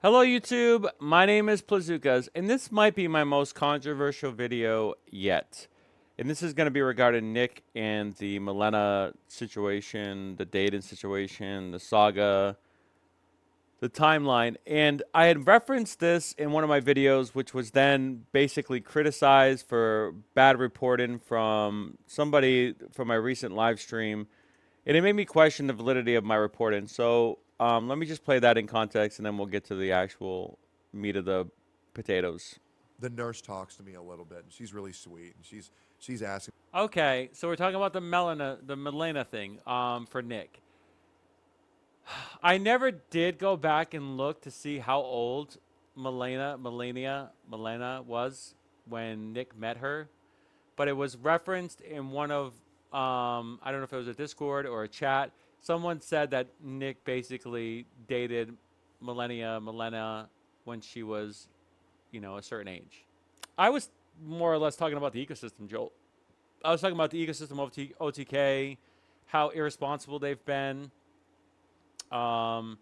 Hello YouTube, my name is Plazukas, and this might be my most controversial video yet. And this is going to be regarding Nick and the Malena situation, the dating situation, the saga, the timeline. And I had referenced this in one of my videos, which was then basically criticized for bad reporting from somebody from my recent live stream. And it made me question the validity of my reporting. So let me just play that in context, and then we'll get to the actual meat of the potatoes. The nurse talks to me a little bit, and she's really sweet, and she's asking. Okay, so we're talking about the Malena thing for Nick. I never did go back and look to see how old Malena was when Nick met her, but it was referenced in one of I don't know if it was a Discord or a chat. Someone said that Nick basically dated Malena when she was, a certain age. I was more or less talking about the ecosystem, Joel. I was talking about the ecosystem of OTK, how irresponsible they've been. Um,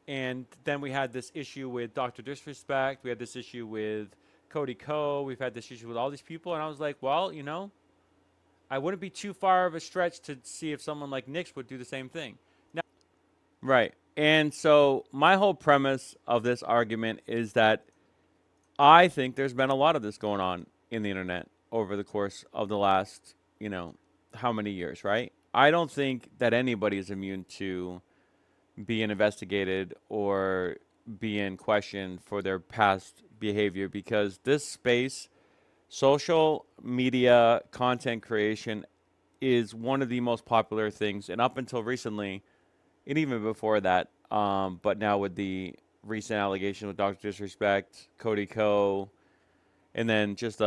and then we had this issue with Dr. Disrespect. We had this issue with Cody Co. We've had this issue with all these people. And I was like, well, I wouldn't be too far of a stretch to see if someone like Nick's would do the same thing. Now, right. And so my whole premise of this argument is that I think there's been a lot of this going on in the internet over the course of the last, how many years, right? I don't think that anybody is immune to being investigated or being questioned for their past behavior because this space, social media content creation, is one of the most popular things. And up until recently, and even before that, but now with the recent allegation with Dr. Disrespect, Cody Co, and then just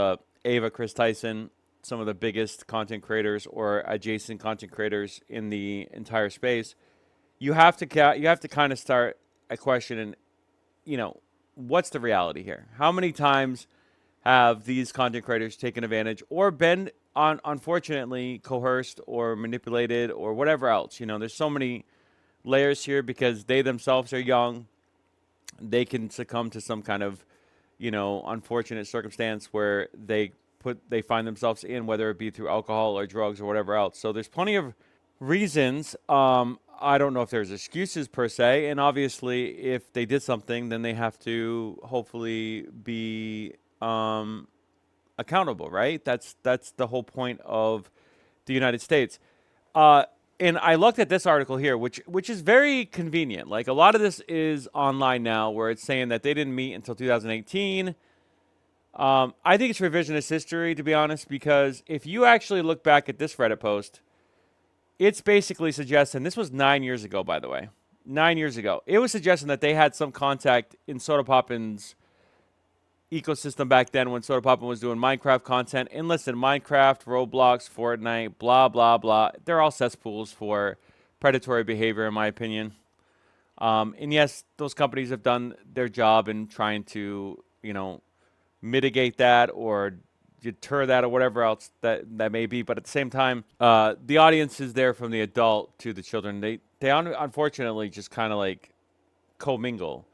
Ava Chris Tyson, some of the biggest content creators or adjacent content creators in the entire space, you have to kind of start a question and what's the reality here? How many times have these content creators taken advantage or been unfortunately coerced or manipulated or whatever else? There's so many layers here because they themselves are young. They can succumb to some kind of, unfortunate circumstance where they find themselves in, whether it be through alcohol or drugs or whatever else. So there's plenty of reasons. I don't know if there's excuses per se, and obviously, if they did something, then they have to hopefully be accountable, right? That's the whole point of the United States. Uh, and I looked at this article here, which is very convenient. Like a lot of this is online now, where it's saying that they didn't meet until 2018. I think it's revisionist history, to be honest, because if you actually look back at this Reddit post, it's basically suggesting this was 9 years ago, by the way. 9 years ago, it was suggesting that they had some contact in Soda Poppin's ecosystem back then when Soda Poppin was doing Minecraft content. And listen, Minecraft, Roblox, Fortnite, blah blah blah, they're all cesspools for predatory behavior, in my opinion. And yes, those companies have done their job in trying to, mitigate that or deter that or whatever else that may be. But at the same time, the audience is there from the adult to the children. They unfortunately just kind of like commingle.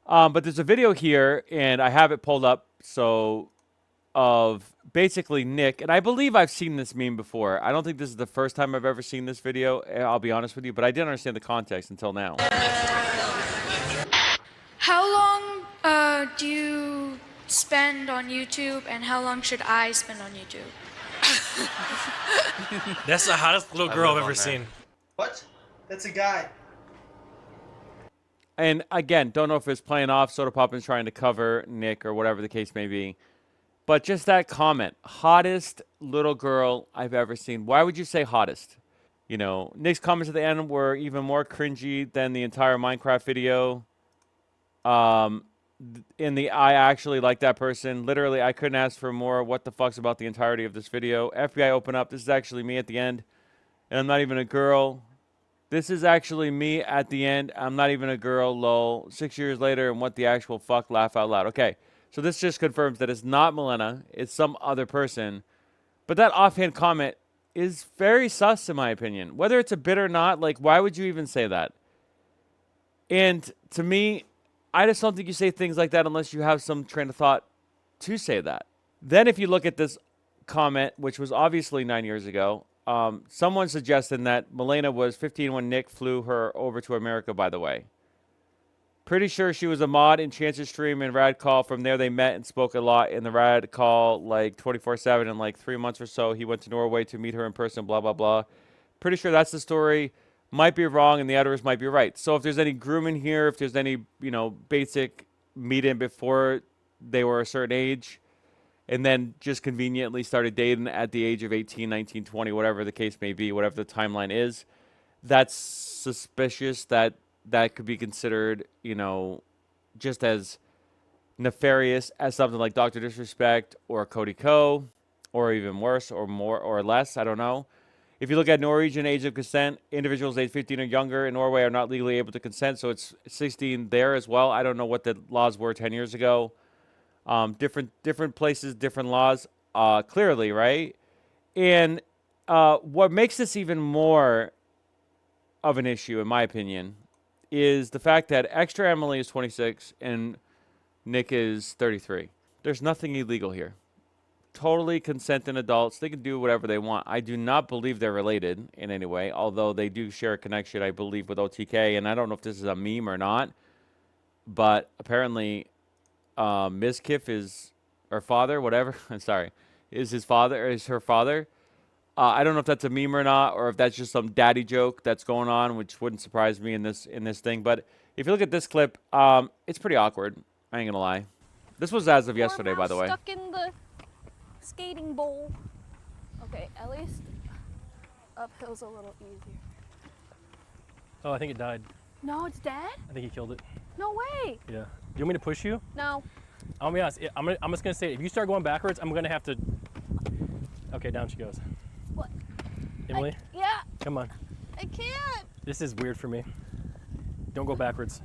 But there's a video here, and I have it pulled up. So of basically Nick, and I believe I've seen this meme before. I don't think this is the first time I've ever seen this video. I'll be honest with you, but I didn't understand the context until now. How long do you spend on YouTube, and how long should I spend on YouTube? That's the hottest little girl I've ever seen. What? That's a guy. And again, don't know if it's playing off Soda Poppin's trying to cover Nick or whatever the case may be. But just that comment, hottest little girl I've ever seen. Why would you say hottest? Nick's comments at the end were even more cringy than the entire Minecraft video. I actually like that person. Literally, I couldn't ask for more. What the fuck's about the entirety of this video? FBI, open up. This is actually me at the end. And I'm not even a girl. This is actually me at the end. I'm not even a girl, lol. 6 years later, and what the actual fuck, laugh out loud. Okay, so this just confirms that it's not Malena. It's some other person. But that offhand comment is very sus, in my opinion. Whether it's a bit or not, like, why would you even say that? And to me, I just don't think you say things like that unless you have some train of thought to say that. Then if you look at this comment, which was obviously 9 years ago, someone suggested that Malena was 15 when Nick flew her over to America, by the way. Pretty sure she was a mod in Chance's stream and Rad Call. From there, they met and spoke a lot in the Rad Call, like 24/7. In like 3 months or so, he went to Norway to meet her in person, blah, blah, blah. Pretty sure that's the story. Might be wrong, and the editors might be right. So if there's any grooming here, if there's any, basic meet-in before they were a certain age, and then just conveniently started dating at the age of 18, 19, 20, whatever the case may be, whatever the timeline is, that's suspicious. That could be considered, just as nefarious as something like Dr. Disrespect or Cody Co, or even worse or more or less. I don't know. If you look at Norwegian age of consent, individuals age 15 or younger in Norway are not legally able to consent, so it's 16 there as well. I don't know what the laws were 10 years ago. Different places, different laws, clearly, right? And what makes this even more of an issue, in my opinion, is the fact that Extra Emily is 26 and Nick is 33. There's nothing illegal here. Totally consenting adults. They can do whatever they want. I do not believe they're related in any way, although they do share a connection, I believe, with OTK. And I don't know if this is a meme or not, but apparently Mizkif is her father, whatever. I'm sorry. Is his father, or is her father. I don't know if that's a meme or not, or if that's just some daddy joke that's going on, which wouldn't surprise me in this thing. But if you look at this clip, it's pretty awkward. I ain't gonna lie. This was as of yesterday, by the way. Stuck in the skating bowl. Okay, at least uphill's a little easier. Oh, I think it died. No, it's dead? I think he killed it. No way. Yeah. Do you want me to push you? No. I'll be honest. I'm just gonna say, if you start going backwards, I'm gonna have to. Okay, down she goes. What? Emily, Yeah, come on. I can't. This is weird for me. Don't go backwards.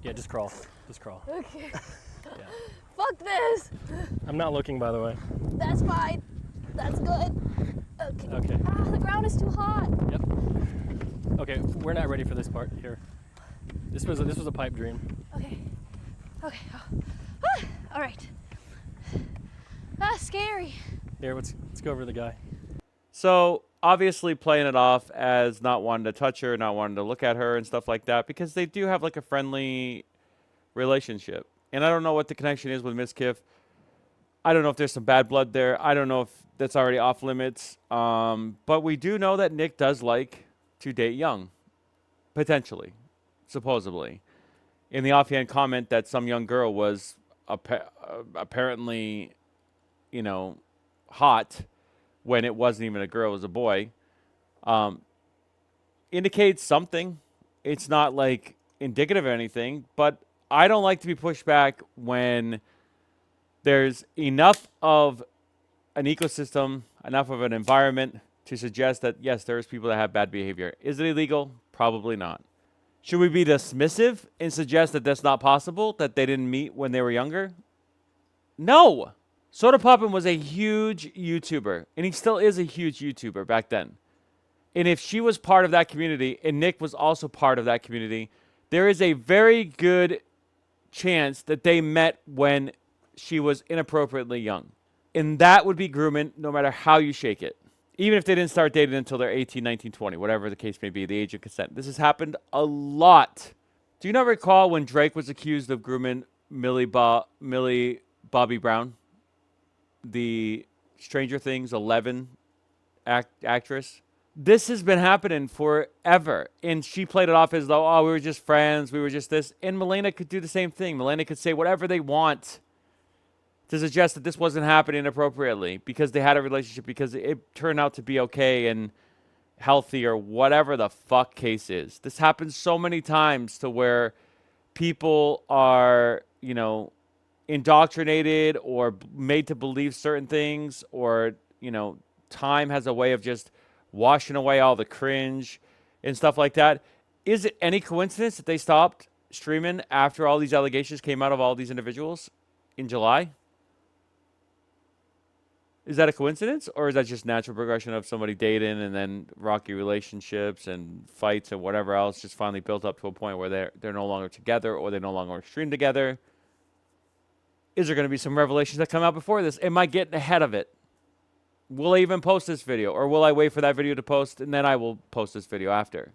Yeah, just crawl. Just crawl. Okay. Yeah. Fuck this. I'm not looking, by the way. That's fine. That's good. Okay. Okay. Ah, the ground is too hot. Yep. Okay, we're not ready for this part here. This was a pipe dream. Okay. Okay. Ah, all right. That's scary. Here, let's go over to the guy. So obviously playing it off as not wanting to touch her, not wanting to look at her and stuff like that, because they do have like a friendly relationship. And I don't know what the connection is with Mizkif. I don't know if there's some bad blood there. I don't know if that's already off limits. But we do know that Nick does like to date young, potentially, supposedly. In the offhand comment that some young girl was apparently, hot when it wasn't even a girl, it was a boy, indicates something. It's not like indicative of anything, but I don't like to be pushed back when there's enough of an ecosystem, enough of an environment to suggest that, yes, there's people that have bad behavior. Is it illegal? Probably not. Should we be dismissive and suggest that that's not possible, that they didn't meet when they were younger? No. Soda Poppin was a huge YouTuber, and he still is a huge YouTuber back then. And if she was part of that community, and Nick was also part of that community, there is a very good chance that they met when she was inappropriately young. And that would be grooming no matter how you shake it. Even if they didn't start dating until they're 18, 19, 20, whatever the case may be, the age of consent. This has happened a lot. Do you not recall when Drake was accused of grooming Millie Bobby Brown, the Stranger Things 11 actress? This has been happening forever. And she played it off as though, oh, we were just friends, we were just this. And Malena could do the same thing. Malena could say whatever they want to suggest that this wasn't happening appropriately because they had a relationship, because it turned out to be okay and healthy or whatever the fuck case is. This happens so many times to where people are, indoctrinated or made to believe certain things, or, time has a way of just washing away all the cringe and stuff like that. Is it any coincidence that they stopped streaming after all these allegations came out of all these individuals in July? Is that a coincidence, or is that just natural progression of somebody dating and then rocky relationships and fights and whatever else just finally built up to a point where they're no longer together or they no longer stream together? Is there going to be some revelations that come out before this? Am I getting ahead of it? Will I even post this video, or will I wait for that video to post and then I will post this video after?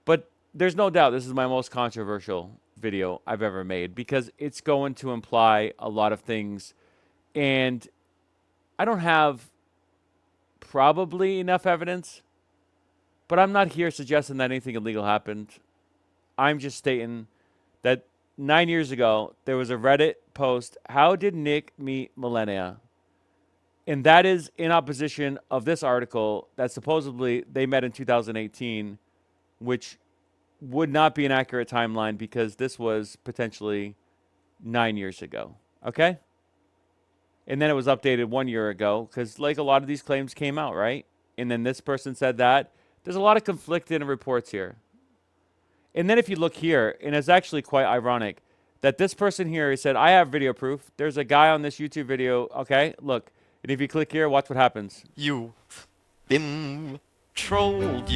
But there's no doubt this is my most controversial video I've ever made because it's going to imply a lot of things, and I don't have probably enough evidence, but I'm not here suggesting that anything illegal happened. I'm just stating that 9 years ago, there was a Reddit post, how did Nick meet Malena? And that is in opposition of this article that supposedly they met in 2018, which would not be an accurate timeline because this was potentially 9 years ago. Okay? And then it was updated 1 year ago because, like, a lot of these claims came out, right? And then this person said that. There's a lot of conflicting reports here. And then if you look here, and it's actually quite ironic that this person here, he said, I have video proof. There's a guy on this YouTube video. Okay, look. And if you click here, watch what happens. You've been trolled,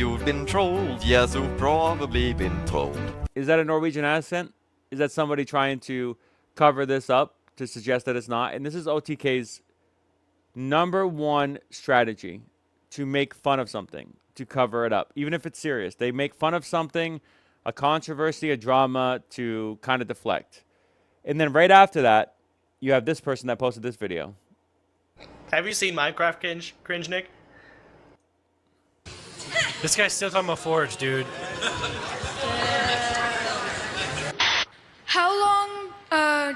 yes, you've probably been trolled. Is that a Norwegian accent? Is that somebody trying to cover this up to suggest that it's not? And this is OTK's #1 strategy, to make fun of something, to cover it up. Even if it's serious, they make fun of something, a controversy, a drama, to kind of deflect. And then right after that, you have this person that posted this video. Have you seen Minecraft cringe, Nick? This guy's still talking about Forge, dude. How long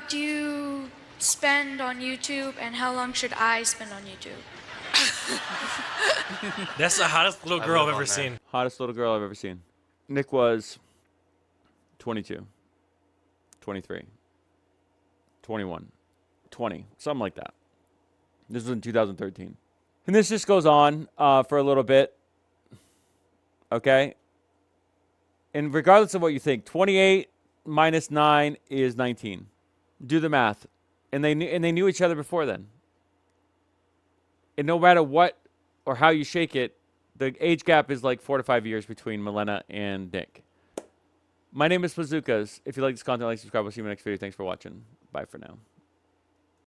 do you spend on YouTube, and how long should I spend on YouTube? That's the hottest little girl I've ever seen. Hottest little girl I've ever seen. Nick was 22, 23, 21, 20, something like that. This was in 2013. And this just goes on for a little bit. Okay? And regardless of what you think, 28 minus 9 is 19. Do the math. And they knew each other before then. And no matter what or how you shake it, the age gap is like 4 to 5 years between Malena and Nick. My name is Bazookas. If you like this content, like, subscribe. We'll see you in the next video. Thanks for watching. Bye for now.